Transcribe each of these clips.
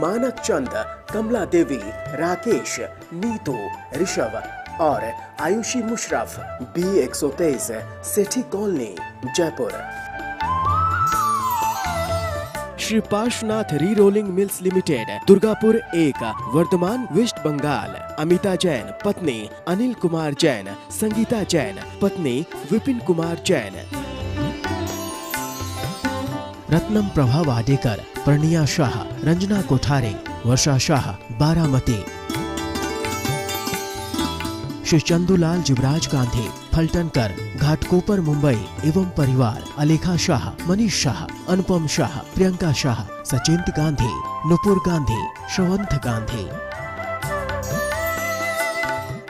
मानक चंद, कमला देवी, राकेश, नीतू, ऋषभ और Ayushi Musharraf, B123, Sethi colony, Jaipur. Shri Parshwanath re rolling mills limited, Durgapur 1, Vardhaman, west Bengal. Amita Jain, पत्नी अनिल कुमार जैन, संगीता जैन, पत्नी विपिन कुमार जैन। रत्नम प्रभा वाडेकर, प्रणिया शाह, रंजना कोठारे, वर्षा शाह, बारामती। श्री चंदूलाल जुबराज गांधी, फलटनकर, घाटकोपर, मुंबई एवं परिवार। अलेखा शाह, मनीष शाह, अनुपम शाह, प्रियंका शाह, सचिंत गांधी, नुपुर गांधी, श्रवंत गांधी।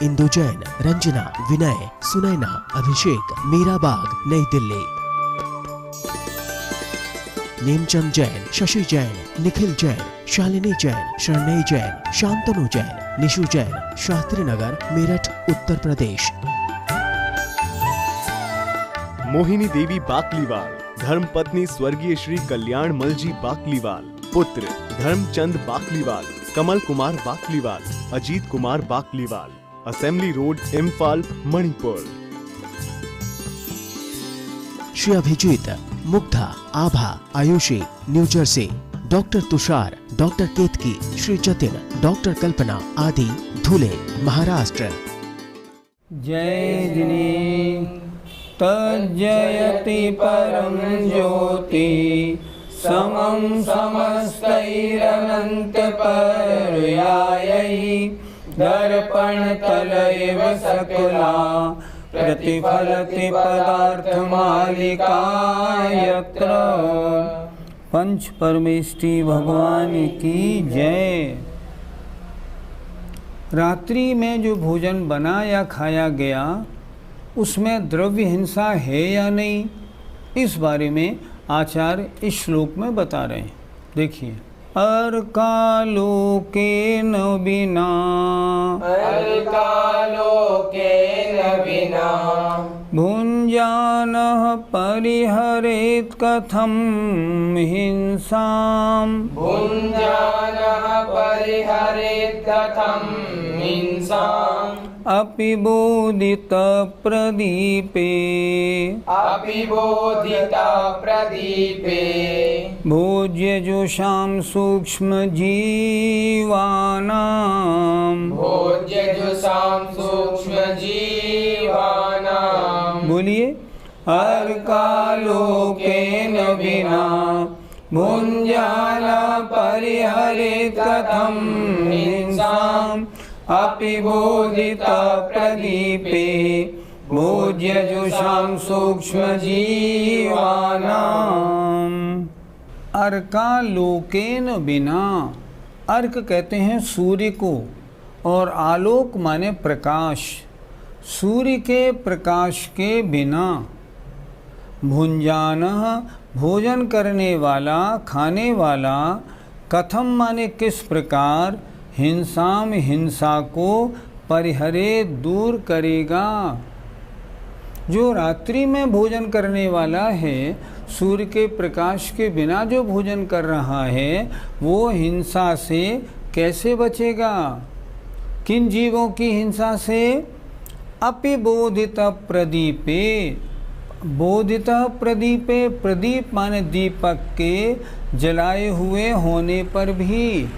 इंदु जैन, रंजना, विनय, सुनैना, अभिषेक, मीराबाग, नई दिल्ली। नेमचंद जैन, शशि जैन, निखिल जैन, शालिनी जैन, शरणई जैन, शांतनु जैन, निशु जैन, शास्त्री नगर, मेरठ, उत्तर प्रदेश। मोहिनी देवी बाकलीवाल, धर्मपत्नी स्वर्गीय श्री कल्याण मलजी बाकलीवाल। पुत्र Dharamchand Bakliwal, Kamal Kumar Bakliwal, Ajit Kumar Bakliwal. Assembly road, Imphal, Manipur. Shri Abhijit, Mugdha, Abha, Ayushi, New Jersey. Doctor Tushar, doctor Ketki, Shri Jatin, doctor Kalpana आदि, धुले, महाराष्ट्र। जय जिनी तज्जयति परम ज्योति, समं समस्तैरनंत पर्यायैः, दर्पण तलैव सकला प्रतिफलति पदार्थ मालिका यत्र। पंच परमेष्टि भगवान की जय। रात्रि में जो भोजन बना या खाया गया उसमें द्रव्य हिंसा है या नहीं, इस बारे में आचार्य इस श्लोक में बता रहे हैं। देखिए, अर्कालोकेन विना, अर्कालोकेन विना, भुञ्जानः परिहरेत् कथं हिंसाम्, भुञ्जानः परिहरेत् कथं हिंसाम्। अपि बोधित प्रदीपे, अपि बोधित प्रदीपे, भोज्य जोषां सूक्ष्म जीवानां, भोज्य जोषां सूक्ष्म जीवानां। बोलिए, अर्कालोकेन विना भुञ्जान परिहरेत् कथं हिंसाम्। अपि बोधित प्रदीपे, भोज्य जोषां सूक्ष्म जीवानां। अर्कालोकेन बिना, अर्क कहते हैं सूर्य को, और आलोक माने प्रकाश। सूर्य के प्रकाश के बिना, भुंजानः भोजन करने वाला, खाने वाला, कथम माने किस प्रकार, हिंसाम हिंसा को परिहरे दूर करेगा। जो रात्रि में भोजन करने वाला है, सूर्य के प्रकाश के बिना जो भोजन कर रहा है, वो हिंसा से कैसे बचेगा। किन जीवों की हिंसा से? अपि बोधित प्रदीपे, बोधित प्रदीपे, प्रदीप माने दीपक के जलाए हुए होने पर भी।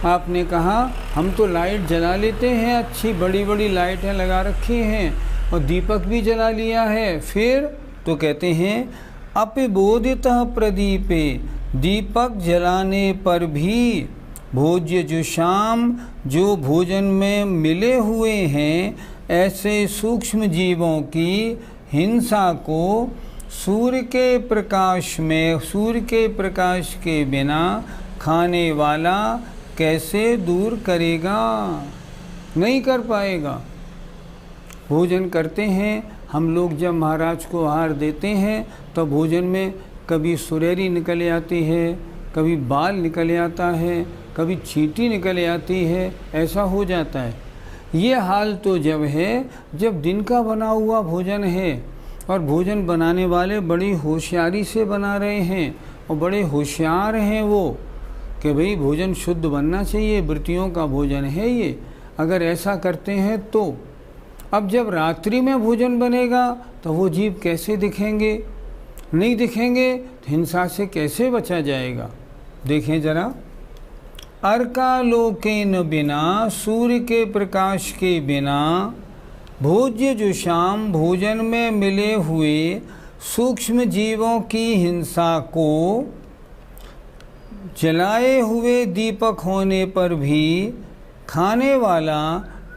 आपने कहा हम तो लाइट जला लेते हैं, अच्छी बड़ी बड़ी लाइटें लगा रखी हैं और दीपक भी जला लिया है, फिर तो कहते हैं अपि बोधितः प्रदीपे, दीपक जलाने पर भी भोज्य जुषाम, जो भोजन में मिले हुए हैं ऐसे सूक्ष्म जीवों की हिंसा को सूर्य के प्रकाश में, सूर्य के प्रकाश के बिना खाने वाला कैसे दूर करेगा? नहीं कर पाएगा। भोजन करते हैं हम लोग, जब महाराज को आहार देते हैं तो भोजन में कभी सुरेरी निकल आती है, कभी बाल निकल आता है, कभी चींटी निकल आती है, ऐसा हो जाता है। ये हाल तो जब है जब दिन का बना हुआ भोजन है और भोजन बनाने वाले बड़ी होशियारी से बना रहे हैं और बड़े होशियार हैं वो, कि भाई भोजन शुद्ध बनना चाहिए, वृत्तियों का भोजन है ये, अगर ऐसा करते हैं तो। अब जब रात्रि में भोजन बनेगा तो वो जीव कैसे दिखेंगे? नहीं दिखेंगे तो हिंसा से कैसे बचा जाएगा? देखें जरा, अर्कालोकेन बिना, सूर्य के प्रकाश के बिना, भोज्य जुषाम, भोजन में मिले हुए सूक्ष्म जीवों की हिंसा को जलाए हुए दीपक होने पर भी खाने वाला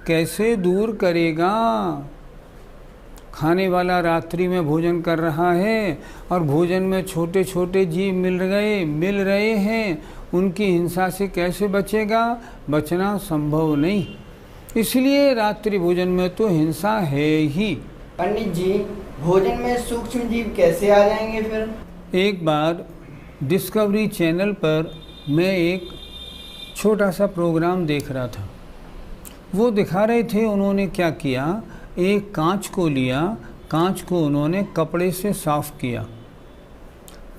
कैसे दूर करेगा? खाने वाला रात्रि में भोजन कर रहा है और भोजन में छोटे छोटे जीव मिल रहे हैं, उनकी हिंसा से कैसे बचेगा? बचना संभव नहीं। इसलिए रात्रि भोजन में तो हिंसा है ही। पंडित जी, भोजन में सूक्ष्म जीव कैसे आ जाएंगे फिर? एक बार डिस्कवरी चैनल पर मैं एक छोटा सा प्रोग्राम देख रहा था। वो दिखा रहे थे उन्होंने क्या किया, एक कांच को लिया, कांच को उन्होंने कपड़े से साफ़ किया।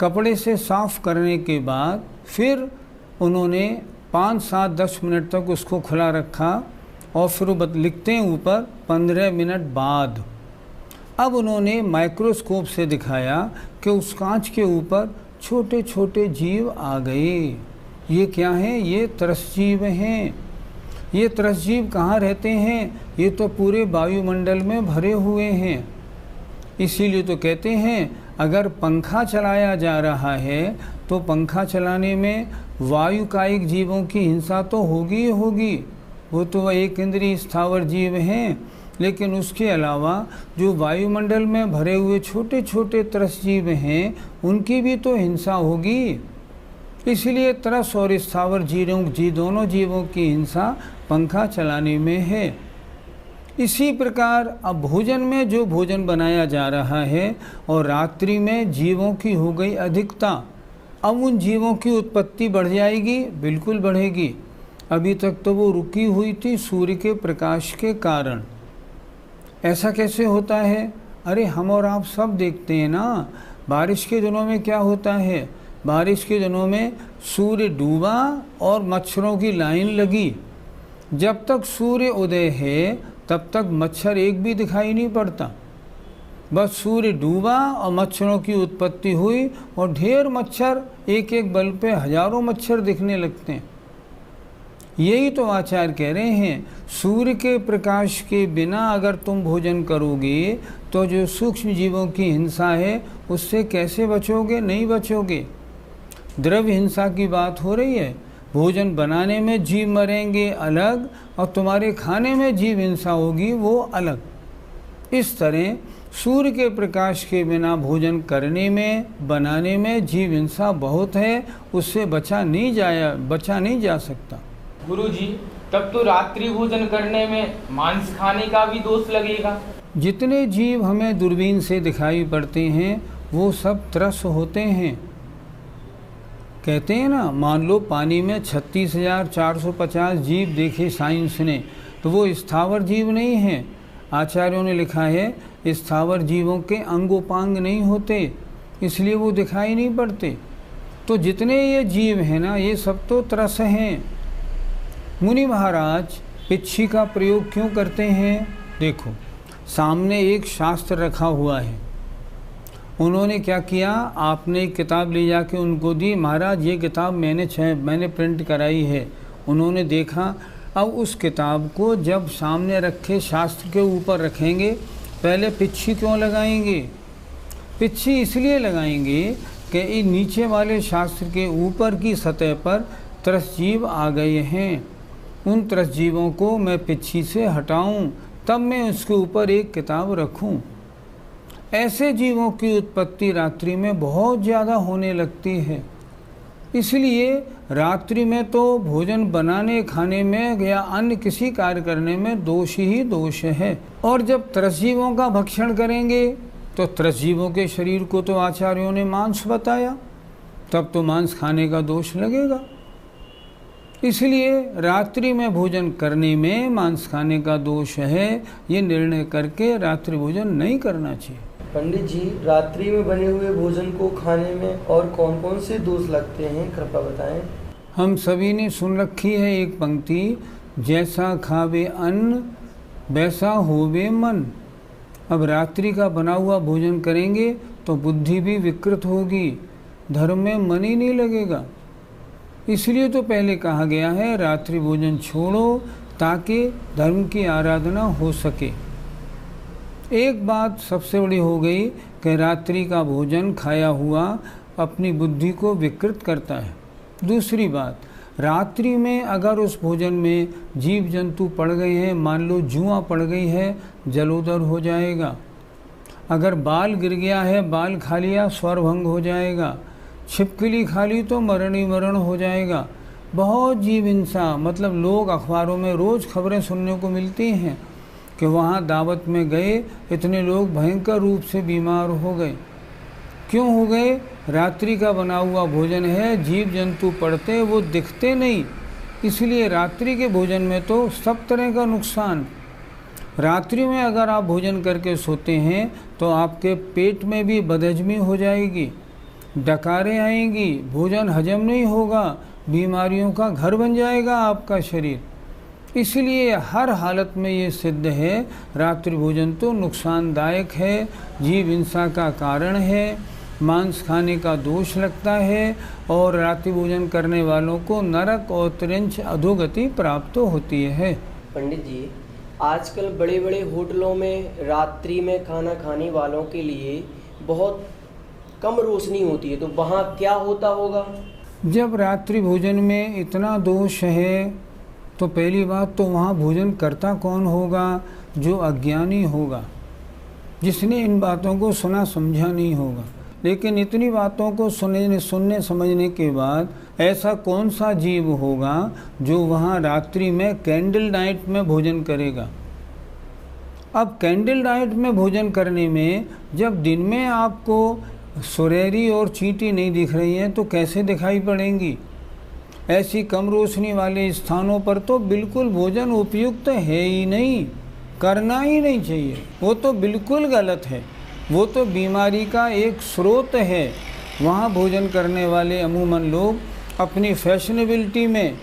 कपड़े से साफ़ करने के बाद फिर उन्होंने 5, 7, 10 मिनट तक उसको खुला रखा और फिर वो लिखते हैं ऊपर 15 मिनट बाद। अब उन्होंने माइक्रोस्कोप से दिखाया कि उस कांच के ऊपर छोटे छोटे जीव आ गए। ये क्या हैं? ये त्रसजीव हैं। ये त्रसजीव कहाँ रहते हैं? ये तो पूरे वायुमंडल में भरे हुए हैं। इसीलिए तो कहते हैं अगर पंखा चलाया जा रहा है तो पंखा चलाने में वायुकायिक जीवों की हिंसा तो होगी ही होगी, वो तो एक इंद्रिय स्थावर जीव हैं। लेकिन उसके अलावा जो वायुमंडल में भरे हुए छोटे छोटे त्रसजीव हैं उनकी भी तो हिंसा होगी। इसलिए त्रस और स्थावर दोनों जीवों की हिंसा पंखा चलाने में है। इसी प्रकार अब भोजन में जो भोजन बनाया जा रहा है और रात्रि में जीवों की हो गई अधिकता, अब उन जीवों की उत्पत्ति बढ़ जाएगी, बिल्कुल बढ़ेगी। अभी तक तो वो रुकी हुई थी सूर्य के प्रकाश के कारण। ऐसा कैसे होता है? अरे हम और आप सब देखते हैं ना, बारिश के दिनों में क्या होता है, बारिश के दिनों में सूर्य डूबा और मच्छरों की लाइन लगी। जब तक सूर्य उदय है तब तक मच्छर एक भी दिखाई नहीं पड़ता। बस सूर्य डूबा और मच्छरों की उत्पत्ति हुई और ढेर मच्छर, एक एक बल पे हजारों मच्छर दिखने लगते हैं। यही तो आचार्य कह रहे हैं, सूर्य के प्रकाश के बिना अगर तुम भोजन करोगे तो जो सूक्ष्म जीवों की हिंसा है उससे कैसे बचोगे? नहीं बचोगे। द्रव्य हिंसा की बात हो रही है, भोजन बनाने में जीव मरेंगे अलग और तुम्हारे खाने में जीव हिंसा होगी वो अलग। इस तरह सूर्य के प्रकाश के बिना भोजन करने में, बनाने में जीव हिंसा बहुत है, उससे बचा नहीं जा सकता। गुरुजी, तब तो रात्रि भोजन करने में मांस खाने का भी दोष लगेगा। जितने जीव हमें दूरबीन से दिखाई पड़ते हैं वो सब त्रस होते हैं। कहते हैं ना, मान लो पानी में 36,450 जीव देखे साइंस ने, तो वो स्थावर जीव नहीं हैं। आचार्यों ने लिखा है स्थावर जीवों के अंगोपांग नहीं होते, इसलिए वो दिखाई नहीं पड़ते। तो जितने ये जीव हैं ना, ये सब तो त्रस हैं। मुनि महाराज पिच्छी का प्रयोग क्यों करते हैं? देखो, सामने एक शास्त्र रखा हुआ है। उन्होंने क्या किया, आपने एक किताब ले जाके उनको दी, महाराज ये किताब मैंने प्रिंट कराई है। उन्होंने देखा, अब उस किताब को जब सामने रखे शास्त्र के ऊपर रखेंगे, पहले पिच्छी क्यों लगाएंगे? पिच्छी इसलिए लगाएंगे कि इन नीचे वाले शास्त्र के ऊपर की सतह पर त्रसजीव आ गए हैं, उन त्रसजीवों को मैं पिच्छी से हटाऊं, तब मैं उसके ऊपर एक किताब रखूं। ऐसे जीवों की उत्पत्ति रात्रि में बहुत ज़्यादा होने लगती है। इसलिए रात्रि में तो भोजन बनाने खाने में या अन्य किसी कार्य करने में दोष ही दोष है। और जब त्रसजीवों का भक्षण करेंगे तो त्रसजीवों के शरीर को तो आचार्यों ने मांस बताया, तब तो मांस खाने का दोष लगेगा। इसलिए रात्रि में भोजन करने में मांस खाने का दोष है, ये निर्णय करके रात्रि भोजन नहीं करना चाहिए। पंडित जी, रात्रि में बने हुए भोजन को खाने में और कौन कौन से दोष लगते हैं, कृपया बताएं। हम सभी ने सुन रखी है एक पंक्ति, जैसा खावे अन्न वैसा होवे मन। अब रात्रि का बना हुआ भोजन करेंगे तो बुद्धि भी विकृत होगी, धर्म में मन ही नहीं लगेगा। इसलिए तो पहले कहा गया है रात्रि भोजन छोड़ो ताकि धर्म की आराधना हो सके। एक बात सबसे बड़ी हो गई कि रात्रि का भोजन खाया हुआ अपनी बुद्धि को विकृत करता है। दूसरी बात, रात्रि में अगर उस भोजन में जीव जंतु पड़ गए हैं, मान लो जुआं पड़ गई है, जलोदर हो जाएगा। अगर बाल गिर गया है, बाल खा लिया, स्वर भंग हो जाएगा। छिपकली खा ली तो मरण ही मरण हो जाएगा। बहुत जीव हिंसा, मतलब लोग अखबारों में रोज़ खबरें सुनने को मिलती हैं कि वहाँ दावत में गए, इतने लोग भयंकर रूप से बीमार हो गए। क्यों हो गए? रात्रि का बना हुआ भोजन है, जीव जंतु पड़ते वो दिखते नहीं, इसलिए रात्रि के भोजन में तो सब तरह का नुकसान। रात्रि में अगर आप भोजन करके सोते हैं तो आपके पेट में भी बदहजमी हो जाएगी, डकारें आएंगी, भोजन हजम नहीं होगा, बीमारियों का घर बन जाएगा आपका शरीर। इसलिए हर हालत में ये सिद्ध है रात्रि भोजन तो नुकसानदायक है, जीव हिंसा का कारण है, मांस खाने का दोष लगता है और रात्रि भोजन करने वालों को नरक और त्रिंच अधोगति प्राप्त होती है। पंडित जी, आजकल बड़े बड़े होटलों में रात्रि में खाना खाने वालों के लिए बहुत कम रोशनी होती है, तो वहाँ क्या होता होगा? जब रात्रि भोजन में इतना दोष है तो पहली बात तो वहाँ भोजन करता कौन होगा? जो अज्ञानी होगा, जिसने इन बातों को सुना समझा नहीं होगा। लेकिन इतनी बातों को सुनने समझने के बाद ऐसा कौन सा जीव होगा जो वहाँ रात्रि में कैंडल नाइट में भोजन करेगा? अब कैंडल नाइट में भोजन करने में जब दिन में आपको सुरहरी और चींटी नहीं दिख रही हैं तो कैसे दिखाई पड़ेंगी? ऐसी कम रोशनी वाले स्थानों पर तो बिल्कुल भोजन उपयुक्त है ही नहीं, करना ही नहीं चाहिए, वो तो बिल्कुल गलत है, वो तो बीमारी का एक स्रोत है। वहाँ भोजन करने वाले अमूमन लोग अपनी फैशनेबिलिटी में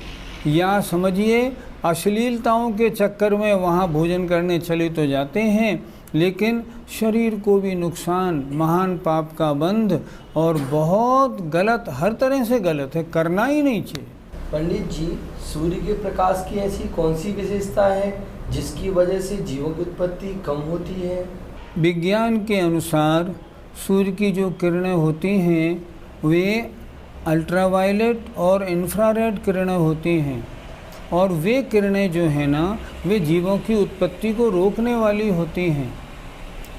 या समझिए अश्लीलताओं के चक्कर में वहाँ भोजन करने चले तो जाते हैं, लेकिन शरीर को भी नुकसान, महान पाप का बंध और बहुत गलत, हर तरह से गलत है, करना ही नहीं चाहिए। पंडित जी, सूर्य के प्रकाश की ऐसी कौन सी विशेषता है जिसकी वजह से जीवों की उत्पत्ति कम होती है? विज्ञान के अनुसार सूर्य की जो किरणें होती हैं वे अल्ट्रावायलेट और इंफ्रारेड किरणें होती हैं, और वे किरणें जो हैं ना वे जीवों की उत्पत्ति को रोकने वाली होती हैं।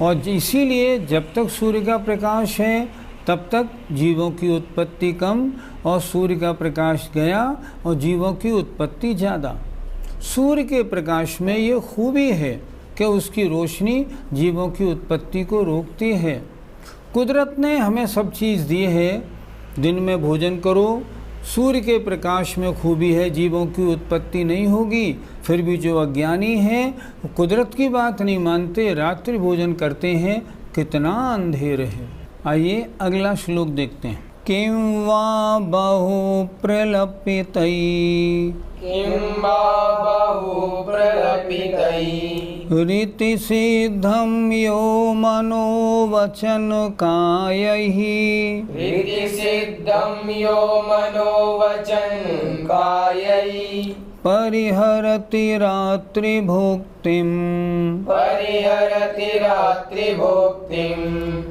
और इसीलिए जब तक सूर्य का प्रकाश है तब तक जीवों की उत्पत्ति कम, और सूर्य का प्रकाश गया और जीवों की उत्पत्ति ज़्यादा। सूर्य के प्रकाश में ये खूबी है कि उसकी रोशनी जीवों की उत्पत्ति को रोकती है। कुदरत ने हमें सब चीज़ दी है, दिन में भोजन करो, सूर्य के प्रकाश में खूबी है, जीवों की उत्पत्ति नहीं होगी। फिर भी जो अज्ञानी हैं वो कुदरत की बात नहीं मानते, रात्रि भोजन करते हैं, कितना अंधेर है। आइए अगला श्लोक देखते हैं। किं वा बहु प्रलपितै रीति सिद्धं यो मनोवचन कायैहि परिहरति रात्रिभुक्तिं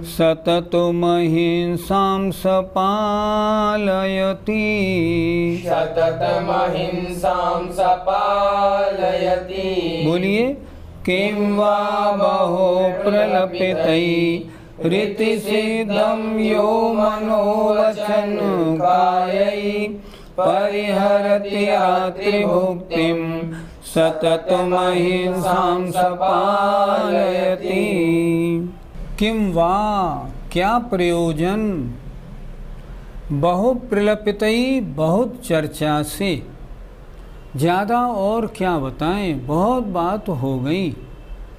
सततमहिंसां सपालयति। बोलिए, किं वा बहु प्रलपितै रीति सिद्धं यो मनोवचन कायैहि परिहरति रात्रिभुक्तिं सततमहिंसां सपालयति। किं वा, क्या प्रयोजन, बहु प्रलपितई, बहुत चर्चा से, ज़्यादा और क्या बताएं, बहुत बात हो गई।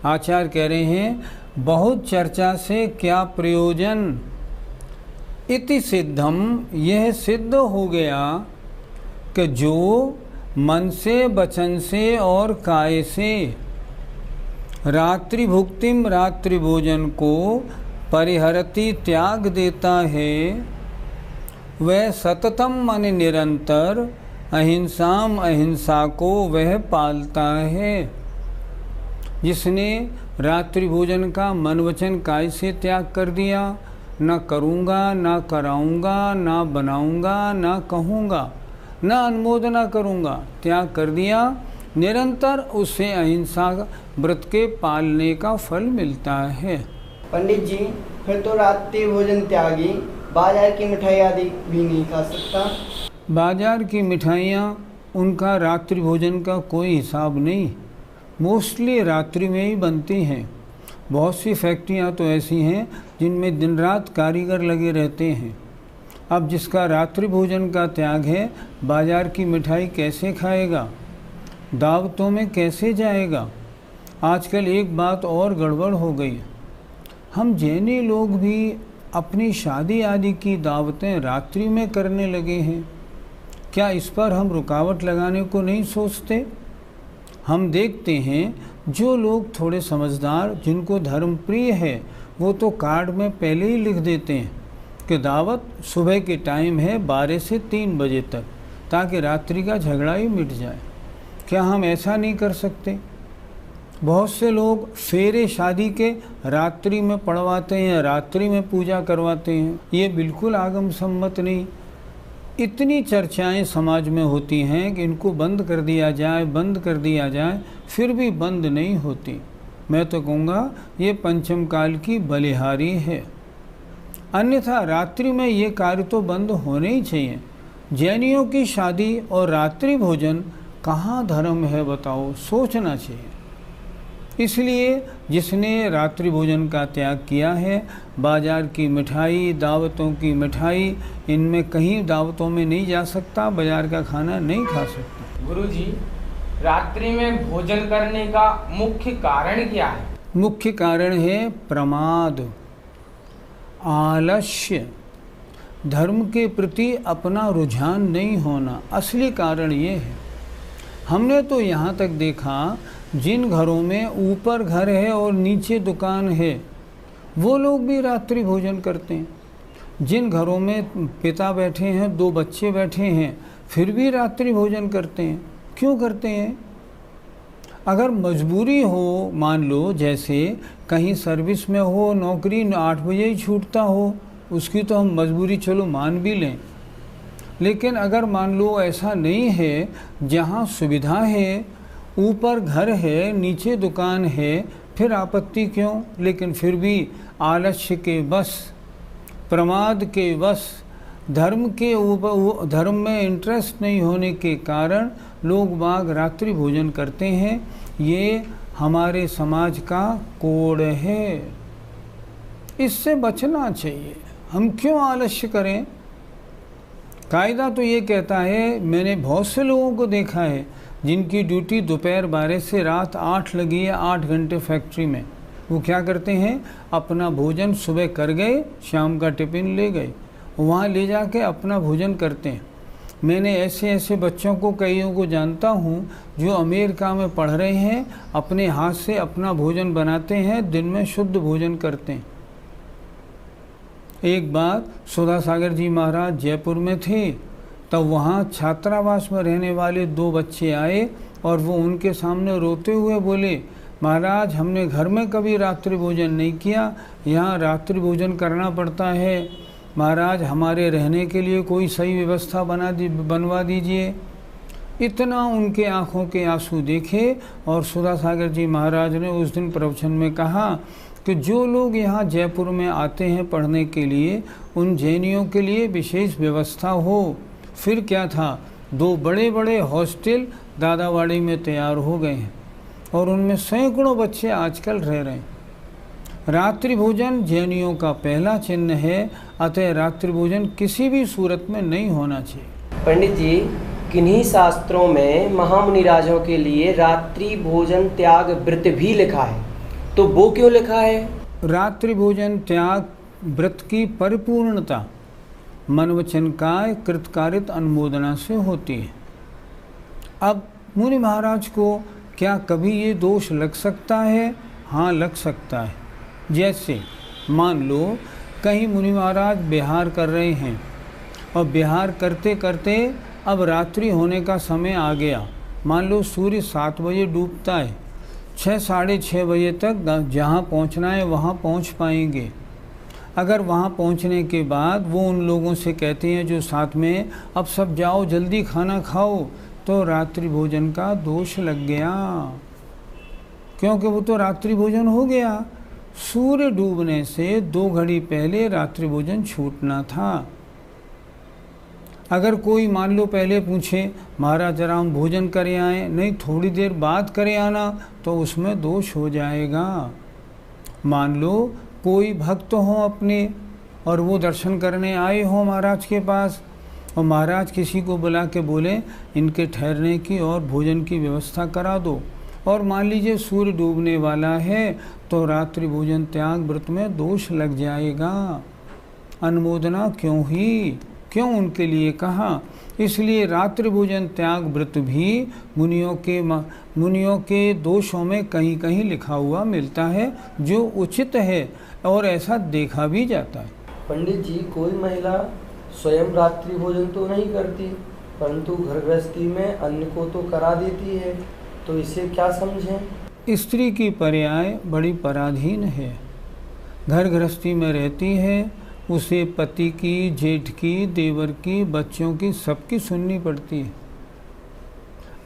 आचार्य कह रहे हैं बहुत चर्चा से क्या प्रयोजन। इति सिद्धम, यह सिद्ध हो गया कि जो मन से, वचन से और काय से रात्रि भुक्तिम रात्रि भोजन को परिहरति त्याग देता है, वह सततम मन निरंतर अहिंसाम अहिंसा को वह पालता है। जिसने रात्रि भोजन का मन वचन काय से त्याग कर दिया, न करूँगा, न कराऊँगा, न बनाऊँगा, न कहूँगा, न अनुमोदना करूँगा, त्याग कर दिया, निरंतर उसे अहिंसा व्रत के पालने का फल मिलता है। पंडित जी, फिर तो रात्रि भोजन त्यागी बाजार की मिठाई आदि भी नहीं खा सकता। बाजार की मिठाइयाँ, उनका रात्रि भोजन का कोई हिसाब नहीं, मोस्टली रात्रि में ही बनती हैं। बहुत सी फैक्ट्रियाँ तो ऐसी हैं जिनमें दिन रात कारीगर लगे रहते हैं। अब जिसका रात्रि भोजन का त्याग है, बाजार की मिठाई कैसे खाएगा, दावतों में कैसे जाएगा। आजकल एक बात और गड़बड़ हो गई, हम जैनी लोग भी अपनी शादी आदि की दावतें रात्रि में करने लगे हैं। क्या इस पर हम रुकावट लगाने को नहीं सोचते? हम देखते हैं जो लोग थोड़े समझदार, जिनको धर्म प्रिय है, वो तो कार्ड में पहले ही लिख देते हैं कि दावत सुबह के टाइम है 12 से 3 बजे तक, ताकि रात्रि का झगड़ा ही मिट जाए। क्या हम ऐसा नहीं कर सकते? बहुत से लोग फेरे शादी के रात्रि में पढ़वाते हैं, रात्रि में पूजा करवाते हैं। ये बिल्कुल आगम सम्मत नहीं। इतनी चर्चाएं समाज में होती हैं कि इनको बंद कर दिया जाए, बंद कर दिया जाए, फिर भी बंद नहीं होती। मैं तो कहूँगा ये पंचम काल की बलिहारी है। अन्यथा रात्रि में ये कार्य तो बंद होने ही चाहिए। जैनियों की शादी और रात्रि भोजन कहाँ धर्म है बताओ, सोचना चाहिए। इसलिए जिसने रात्रि भोजन का त्याग किया है, बाजार की मिठाई, दावतों की मिठाई, इनमें कहीं दावतों में नहीं जा सकता, बाजार का खाना नहीं खा सकता। गुरुजी, रात्रि में भोजन करने का मुख्य कारण क्या है? मुख्य कारण है प्रमाद, आलस्य, धर्म के प्रति अपना रुझान नहीं होना। असली कारण ये है। हमने तो यहाँ तक देखा, जिन घरों में ऊपर घर है और नीचे दुकान है, वो लोग भी रात्रि भोजन करते हैं। जिन घरों में पिता बैठे हैं, 2 बच्चे बैठे हैं, फिर भी रात्रि भोजन करते हैं। क्यों करते हैं? अगर मजबूरी हो, मान लो जैसे कहीं सर्विस में हो, नौकरी 8 बजे ही छूटता हो, उसकी तो हम मजबूरी चलो मान भी लें। लेकिन अगर मान लो ऐसा नहीं है, जहाँ सुविधा है, ऊपर घर है, नीचे दुकान है, फिर आपत्ति क्यों? लेकिन फिर भी आलस्य के वश, प्रमाद के वश, धर्म के ऊपर, धर्म में इंटरेस्ट नहीं होने के कारण लोग बाग रात्रि भोजन करते हैं। ये हमारे समाज का कोड है, इससे बचना चाहिए। हम क्यों आलस्य करें? कायदा तो ये कहता है, मैंने बहुत से लोगों को देखा है जिनकी ड्यूटी दोपहर 12 से रात 8 लगी है, 8 घंटे फैक्ट्री में। वो क्या करते हैं, अपना भोजन सुबह कर गए, शाम का टिफ़िन ले गए, वहाँ ले जाके अपना भोजन करते हैं। मैंने ऐसे ऐसे बच्चों को, कईयों को जानता हूँ जो अमेरिका में पढ़ रहे हैं, अपने हाथ से अपना भोजन बनाते हैं, दिन में शुद्ध भोजन करते हैं। एक बार सुधा सागर जी महाराज जयपुर में थे, तब वहाँ छात्रावास में रहने वाले 2 बच्चे आए और वो उनके सामने रोते हुए बोले, महाराज हमने घर में कभी रात्रि भोजन नहीं किया, यहाँ रात्रि भोजन करना पड़ता है। महाराज हमारे रहने के लिए कोई सही व्यवस्था बनवा दीजिए। इतना उनके आँखों के आंसू देखे और सुधा सागर जी महाराज ने उस दिन प्रवचन में कहा कि जो लोग यहाँ जयपुर में आते हैं पढ़ने के लिए, उन जैनियों के लिए विशेष व्यवस्था हो। फिर क्या था, 2 बड़े बड़े हॉस्टल दादावाड़ी में तैयार हो गए हैं और उनमें सैकड़ों बच्चे आजकल रह रहे हैं। रात्रि भोजन जैनियों का पहला चिन्ह है, अतः रात्रि भोजन किसी भी सूरत में नहीं होना चाहिए। पंडित जी, किन्हीं शास्त्रों में महामुनिराजों के लिए रात्रि भोजन त्याग व्रत भी लिखा है, तो वो क्यों लिखा है? रात्रि भोजन त्याग व्रत की परिपूर्णता मन वचन काय कृतकारित अनुमोदना से होती है। अब मुनि महाराज को क्या कभी ये दोष लग सकता है? हाँ, लग सकता है। जैसे मान लो कहीं मुनि महाराज विहार कर रहे हैं और विहार करते करते अब रात्रि होने का समय आ गया। मान लो सूर्य 7 बजे डूबता है, 6 साढ़े 6 बजे तक जहाँ पहुँचना है वहाँ पहुँच पाएंगे। अगर वहाँ पहुँचने के बाद वो उन लोगों से कहते हैं जो साथ में, अब सब जाओ जल्दी खाना खाओ, तो रात्रि भोजन का दोष लग गया, क्योंकि वो तो रात्रि भोजन हो गया। सूर्य डूबने से 2 घड़ी पहले रात्रि भोजन छूटना था। अगर कोई मान लो पहले पूछे, महाराज जरा हम भोजन करे आए, नहीं थोड़ी देर बाद करे आना, तो उसमें दोष हो जाएगा। मान लो कोई भक्त हो अपने और वो दर्शन करने आए हो महाराज के पास, और महाराज किसी को बुला के बोले इनके ठहरने की और भोजन की व्यवस्था करा दो, और मान लीजिए सूर्य डूबने वाला है, तो रात्रि भोजन त्याग व्रत में दोष लग जाएगा। अनुमोदना क्यों उनके लिए कहा? इसलिए रात्रि भोजन त्याग व्रत भी मुनियों के दोषों में कहीं कहीं लिखा हुआ मिलता है, जो उचित है और ऐसा देखा भी जाता है। पंडित जी, कोई महिला स्वयं रात्रि भोजन तो नहीं करती, परंतु घर गृहस्थी में अन्य को तो करा देती है, तो इसे क्या समझें? स्त्री की पर्याय बड़ी पराधीन है। घर गृहस्थी में रहती है, उसे पति की, जेठ की, देवर की, बच्चों की, सबकी सुननी पड़ती है।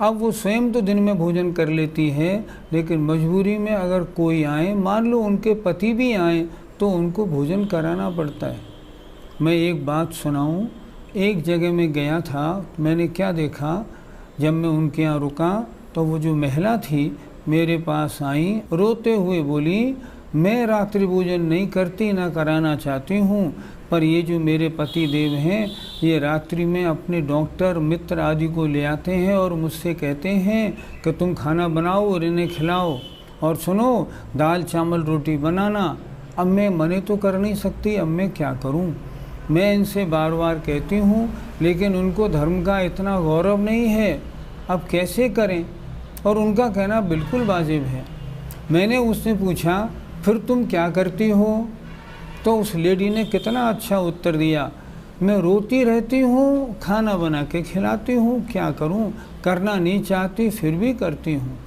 अब वो स्वयं तो दिन में भोजन कर लेती है, लेकिन मजबूरी में अगर कोई आए, मान लो उनके पति भी आए, तो उनको भोजन कराना पड़ता है। मैं एक बात सुनाऊं, एक जगह में गया था, मैंने क्या देखा, जब मैं उनके यहाँ रुका तो वो जो महिला थी मेरे पास आई, रोते हुए बोली, मैं रात्रि भोजन नहीं करती, ना कराना चाहती हूँ, पर ये जो मेरे पति देव हैं, ये रात्रि में अपने डॉक्टर मित्र आदि को ले आते हैं और मुझसे कहते हैं कि तुम खाना बनाओ और इन्हें खिलाओ, और सुनो दाल चावल रोटी बनाना। अब मैं मने तो कर नहीं सकती, अब मैं क्या करूँ? मैं इनसे बार बार कहती हूँ, लेकिन उनको धर्म का इतना गौरव नहीं है, अब कैसे करें? और उनका कहना बिल्कुल वाजिब है। मैंने उससे पूछा, फिर तुम क्या करती हो? तो उस लेडी ने कितना अच्छा उत्तर दिया, मैं रोती रहती हूँ, खाना बना के खिलाती हूँ, क्या करूँ? करना नहीं चाहती फिर भी करती हूँ।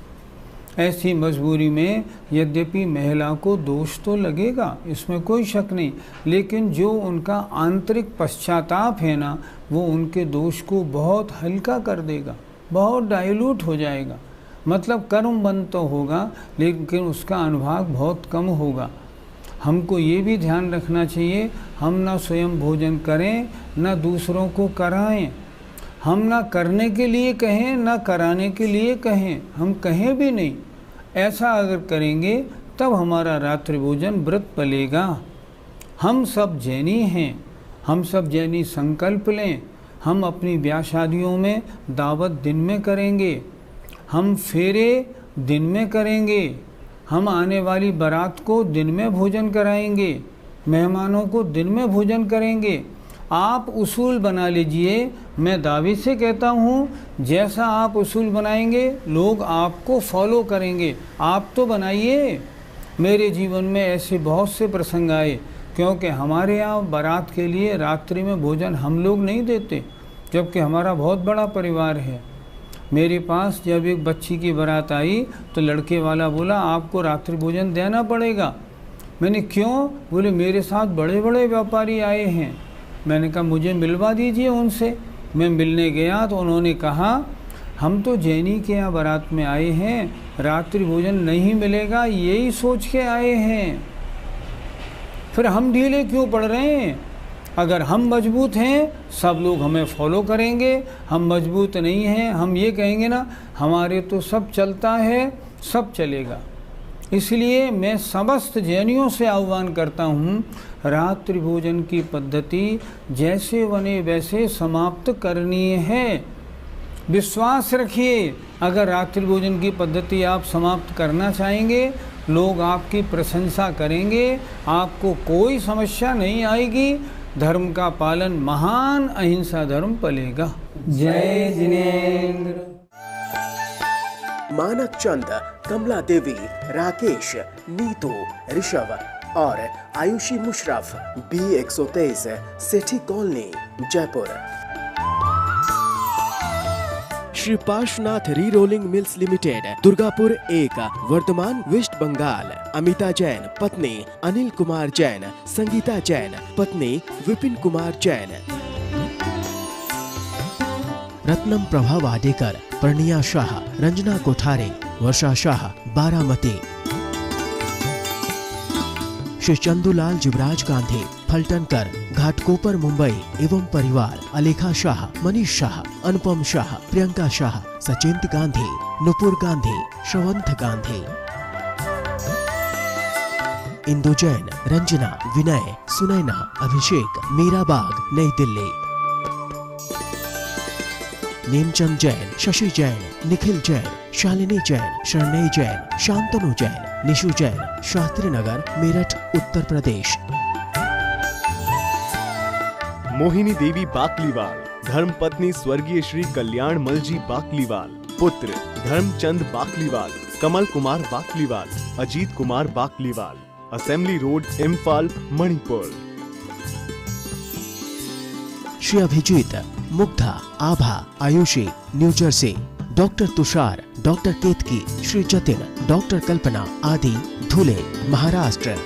ऐसी मजबूरी में यद्यपि महिला को दोष तो लगेगा, इसमें कोई शक नहीं, लेकिन जो उनका आंतरिक पश्चाताप है ना, वो उनके दोष को बहुत हल्का कर देगा, बहुत डाइल्यूट हो जाएगा। मतलब कर्म बंद तो होगा, लेकिन उसका अनुभाग बहुत कम होगा। हमको ये भी ध्यान रखना चाहिए, हम ना स्वयं भोजन करें, ना दूसरों को कराएं। हम ना करने के लिए कहें, ना कराने के लिए कहें, हम कहें भी नहीं। ऐसा अगर करेंगे तब हमारा रात्रि भोजन व्रत पलेगा। हम सब जैनी हैं, हम सब जैनी संकल्प लें, हम अपनी ब्याह शादियों में दावत दिन में करेंगे, हम फेरे दिन में करेंगे, हम आने वाली बारात को दिन में भोजन कराएंगे, मेहमानों को दिन में भोजन करेंगे। आप उसूल बना लीजिए, मैं दावे से कहता हूँ, जैसा आप उसूल बनाएंगे लोग आपको फॉलो करेंगे। आप तो बनाइए। मेरे जीवन में ऐसे बहुत से प्रसंग आए, क्योंकि हमारे यहाँ बारात के लिए रात्रि में भोजन हम लोग नहीं देते, जबकि हमारा बहुत बड़ा परिवार है। मेरे पास जब एक बच्ची की बारात आई तो लड़के वाला बोला, आपको रात्रि भोजन देना पड़ेगा। मैंने क्यों? बोले मेरे साथ बड़े बड़े व्यापारी आए हैं। मैंने कहा मुझे मिलवा दीजिए उनसे। मैं मिलने गया तो उन्होंने कहा, हम तो जैनी के यहाँ बारात में आए हैं, रात्रि भोजन नहीं मिलेगा, यही सोच के आए हैं। फिर हम ढीले क्यों पड़ रहे हैं? अगर हम मजबूत हैं सब लोग हमें फॉलो करेंगे, हम मजबूत नहीं हैं, हम ये कहेंगे ना हमारे तो सब चलता है, सब चलेगा। इसलिए मैं समस्त जैनियों से आह्वान करता हूँ, रात्रि भोजन की पद्धति जैसे बने वैसे समाप्त करनी है। विश्वास रखिए, अगर रात्रि भोजन की पद्धति आप समाप्त करना चाहेंगे, लोग आपकी प्रशंसा करेंगे, आपको कोई समस्या नहीं आएगी। धर्म का पालन महान अहिंसा धर्म पलेगा। जय जिनेंद्र। मानक चंद, कमला देवी, राकेश, नीतू, ऋषभ और Ayushi Musharraf, B123, Sethi colony, Jaipur. Shri Parshwanath re rolling mills limited, Durgapur 1, Vardhaman, west Bengal. Amita Jain, पत्नी अनिल कुमार जैन, संगीता जैन, पत्नी विपिन कुमार जैन। रत्नम प्रभा वाडेकर, प्रणिया शाह, रंजना कोठारे, वर्षा शाह, बारामती। श्री चंदूलाल जुबराज गांधी, फलटनकर, घाटकोपर, मुंबई एवं परिवार। अलेखा शाह, मनीष शाह, अनुपम शाह, प्रियंका शाह, सचिंत गांधी, नुपुर गांधी, श्रवंत गांधी। इंदु जैन, रंजना, विनय, सुनैना, अभिषेक, मीराबाग, नई दिल्ली। नेमचंद जैन, शशि जैन, निखिल जैन, शालिनी जैन, शरणई जैन, शांतनु जैन, निशु जैन, शास्त्री नगर, मेरठ, उत्तर प्रदेश। मोहिनी देवी बाकलीवाल, धर्मपत्नी स्वर्गीय श्री कल्याण मलजी बाकलीवाल। पुत्र Dharamchand Bakliwal, Kamal Kumar Bakliwal, Ajit Kumar Bakliwal. Assembly road, Imphal, Manipur. Shri Abhijit, Mugdha, Abha, Ayushi, New Jersey. Doctor Tushar, doctor Ketki, Shri Jatin, doctor Kalpana आदि, धुले, महाराष्ट्र।